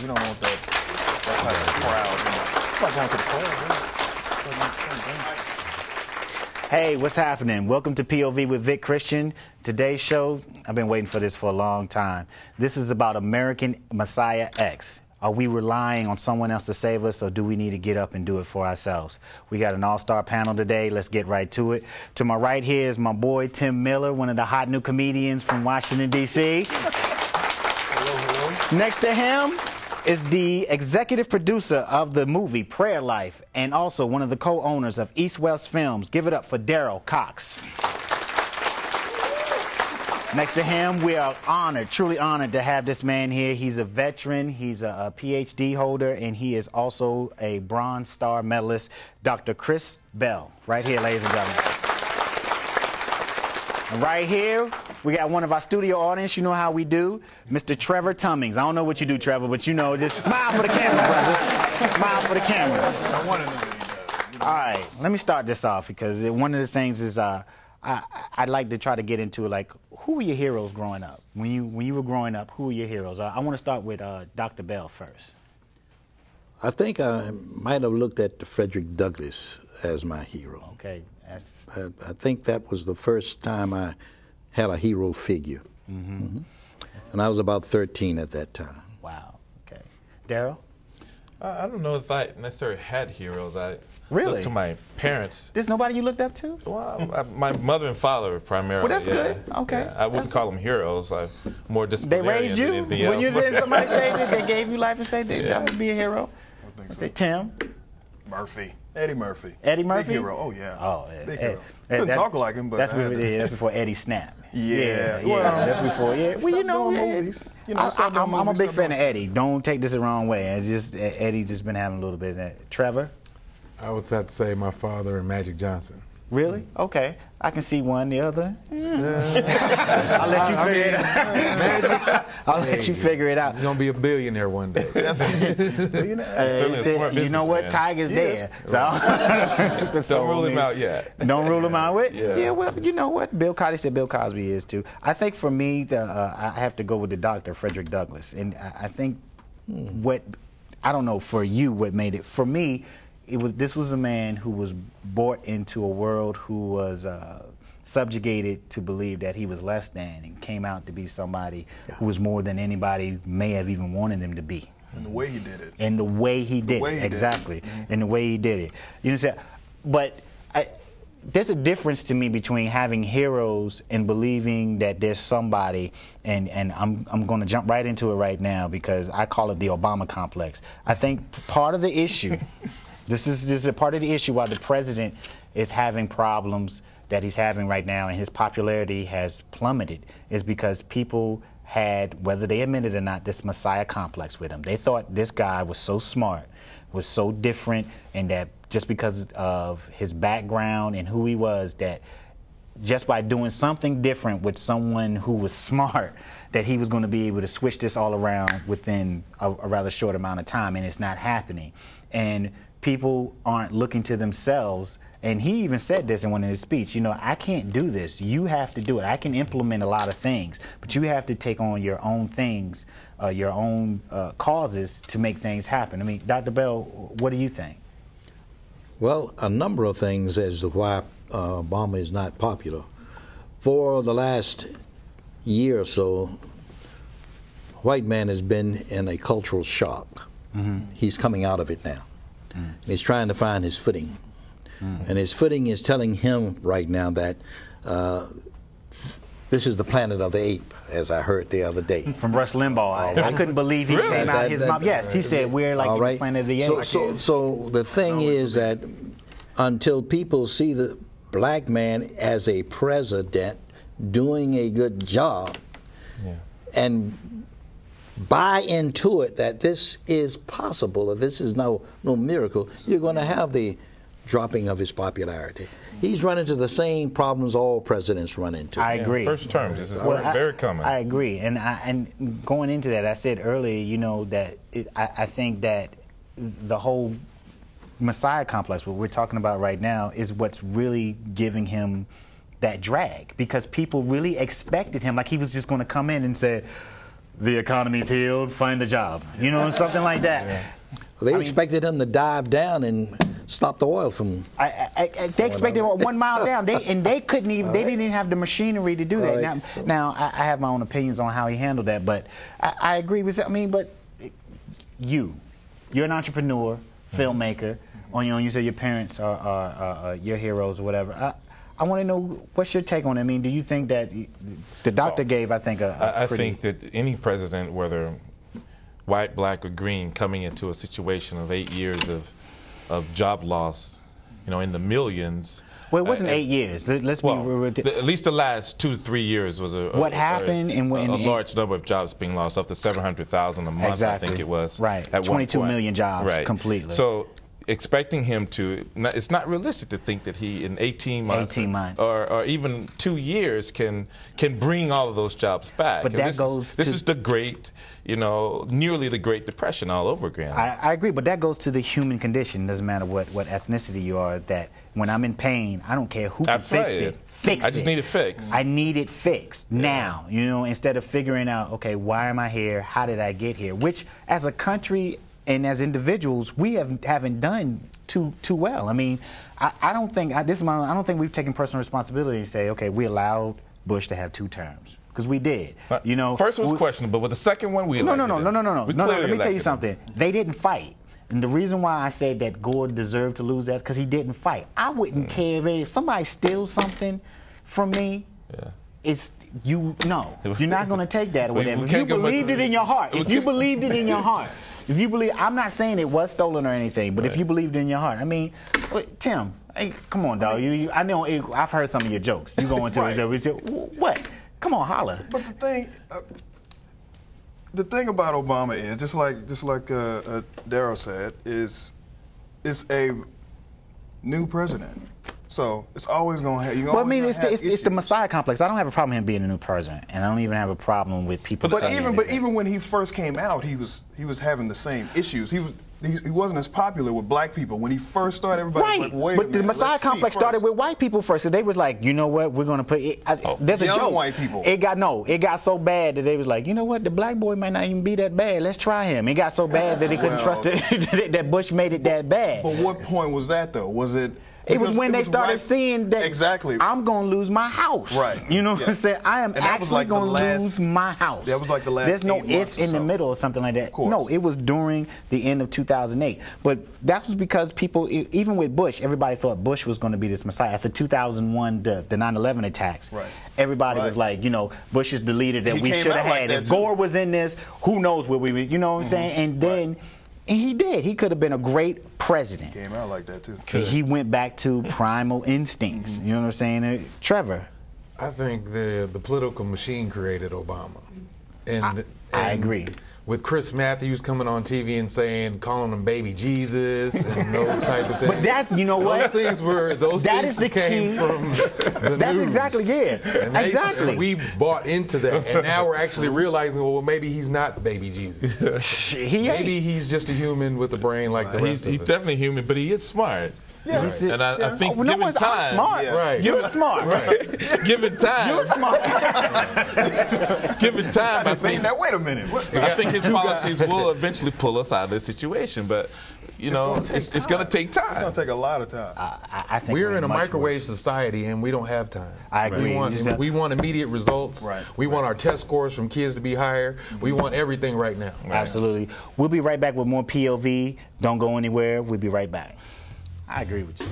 You don't want that type of crowd. Hey, what's happening? Welcome to POV with Vic Christian. Today's show, I've been waiting for this for a long time. This is about American Messiah X. Are we relying on someone else to save us, or do we need to get up and do it for ourselves? We got an all-star panel today. Let's get right to it. To my right here is my boy Tim Miller, one of the hot new comedians from Washington, D.C. Hello, hello. Next to him is the executive producer of the movie Prayer Life and also one of the co-owners of East West Films. Give it up for Daryl Cox. Next to him, we are honored, truly honored to have this man here. He's a veteran, he's a PhD holder, and he is also a Bronze Star medalist, Dr. Chris Bell. Right here, ladies and gentlemen. And right here, we got one of our studio audience. You know how we do. Mr. Trevor Tummings. I don't know what you do, Trevor, but you know, just smile for the camera, brother. Smile for the camera. I want to know what he does. All right, let me start this off because one of the things is I'd like to try to get into, like, who were your heroes growing up? When you were growing up, who were your heroes? I want to start with Dr. Bell first. I think I might have looked at Frederick Douglass as my hero. Okay. I think that was the first time I had a hero figure. Mm-hmm. And I was about 13 at that time. Wow. Okay. Daryl? I don't know if I necessarily had heroes. I Really? looked to my parents. There's nobody you looked up to? Well, my mother and father primarily. Well, that's good. Okay. Yeah, I wouldn't call them heroes. More They disciplinarian raised than you? anything When else. you did somebody say that they gave you life and say that would be a hero? I think Say Tim? Murphy. Eddie Murphy. Eddie Murphy? Big hero. Oh, yeah. Oh, Big hero. Couldn't talk like him, but that's I had to. that's before Eddie Snap. Yeah. Well, that's before. Yeah. Well, you know, movies. You know, I'm a big fan of Eddie. Don't take this the wrong way. It's just Eddie's just been having a little bit of that. Trevor? I would have to say my father and Magic Johnson. Really? Okay. I can see one, the other. I'll let you figure it out. I'll let you figure it out. He's going to be a billionaire one day. You know what? Tiger's there. So, Don't rule him out yet. Don't rule him out with? Yeah. Yeah, well, you know what? Bill Cosby said Bill Cosby is too. I think for me, I have to go with the doctor, Frederick Douglass. And I think I don't know for you what made it. For me, this was a man who was brought into a world who was subjugated to believe that he was less than, and came out to be somebody who was more than anybody may have even wanted him to be. And the way he did it. And the way he did it, exactly. And the way he did it. You know what I'm saying? But there's a difference to me between having heroes and believing that there's somebody, and I'm going to jump right into it right now because I call it the Obama complex. I think part of the issue, this is a part of the issue why the president is having problems that he's having right now and his popularity has plummeted, is because people had, whether they admit it or not, this Messiah complex with him. They thought this guy was so smart, was so different, and that just because of his background and who he was, that just by doing something different with someone who was smart, that he was going to be able to switch this all around within a rather short amount of time, and it's not happening. And people aren't looking to themselves. And he even said this in one of his speech, you know, I can't do this. You have to do it. I can implement a lot of things, but you have to take on your own things, your own causes to make things happen. I mean, Dr. Bell, what do you think? Well, a number of things as to why Obama is not popular. For the last year or so, white man has been in a cultural shock. Mm-hmm. He's coming out of it now. Mm-hmm. He's trying to find his footing. Mm-hmm. And his footing is telling him right now that this is the planet of the ape, as I heard the other day. From Rush Limbaugh. I couldn't believe he came out his mouth. Yes, he said we're like the planet of the ape. So the thing is that until people see the black man as a president doing a good job and buy into it that this is possible, or this is no miracle, you're going to have the dropping of his popularity. He's run into the same problems all presidents run into. I agree. First terms, this is very common. I agree, and going into that, I said earlier, you know, that I think that the whole Messiah complex, what we're talking about right now, is what's really giving him that drag, because people really expected him, like he was just going to come in and say, the economy's healed, find a job. You know, something like that. Well, they expected him to dive down and stop the oil from. They expected 1 mile down. They couldn't even. They didn't even have the machinery to do that. Right. Now I have my own opinions on how he handled that, but I agree with. I mean, but you're an entrepreneur, filmmaker. You said your parents are your heroes or whatever. I want to know what's your take on it. I mean, do you think that the doctor gave? I think I think that any president, whether white, black, or green, coming into a situation of 8 years of job loss, in the millions. Well, it wasn't 8 years. Let's be at least the last 2 to 3 years was a large number of jobs being lost, up to 700,000 a month. Exactly. I think it was. Right. At 22 million jobs. Right. Completely. So expecting him to, it's not realistic to think that he in 18 months, or even 2 years can bring all of those jobs back. But that this is the great, nearly the Great Depression all over again. I agree, but that goes to the human condition. It doesn't matter what ethnicity you are, that when I'm in pain, I don't care who can fix it. I just need it fixed. I need it fixed now, instead of figuring out, okay, why am I here? How did I get here? Which, as a country and as individuals, we haven't done too well. I mean, I don't think I don't think we've taken personal responsibility and say, okay, we allowed Bush to have 2 terms, because we did. First was questionable, but the second one we no. Let me tell you something. They didn't fight. And the reason why I said that Gore deserved to lose that, because he didn't fight. I wouldn't care if somebody steals something from me. Yeah. You're not going to take that or whatever. If you believed it in your heart, if you believe, I'm not saying it was stolen or anything, but if you believed it in your heart, I mean, Tim, hey, come on, dog. I know I've heard some of your jokes. You go into what? Come on, holla. But the thing about Obama is, just like Darryl said, is it's a new president. So it's always going to have. Well, I mean, it's the Messiah complex. I don't have a problem with him being a new president, and I don't even have a problem with people. But even when he first came out, he was having the same issues. He wasn't as popular with black people when he first started. Everybody was like, wait a minute, the Messiah complex started with white people first. So they was like, you know what, we're going to put it. There's a joke. White people. It got so bad that they was like, you know what, the black boy might not even be that bad. Let's try him. It got so bad that they couldn't trust it. That Bush made it that bad. But what point was that though? Was it? It was when they started seeing that I'm going to lose my house. Right. You know what I'm saying? I am actually going to lose my house. That was like the last. There's no if in the middle or something like that. No, it was during the end of 2008. But that was because people, even with Bush, everybody thought Bush was going to be this messiah. After 2001, the 9/11 attacks, everybody was like, Bush is the leader that we should have had. If Gore was in this, who knows where we would, you know what I'm saying? And then. And he did. He could have been a great president. Came out like that, too. He went back to primal instincts. You know what I'm saying? Trevor? I think the political machine created Obama. And I agree. With Chris Matthews coming on TV and calling him baby Jesus and those type of things. But that, you know what? Those things came from the That's news. Exactly, yeah. Exactly. And we bought into that, and now we're actually realizing, well, maybe he's not baby Jesus. Maybe he's just a human with a brain like the rest of us. He's definitely human, but he is smart. Yeah. And I think given I'm time, smart. Right. You're smart. Right. Given time, you're smart. Given time, I think. Now wait a minute. I think his policies will eventually pull us out of this situation, but it's going to take time. It's going to take a lot of time. I think we're in a microwave society, and we don't have time. I agree. We want immediate results. Right. We want our test scores from kids to be higher. We want everything right now. Absolutely. We'll be right back with more POV. Don't go anywhere. We'll be right back. I agree with you.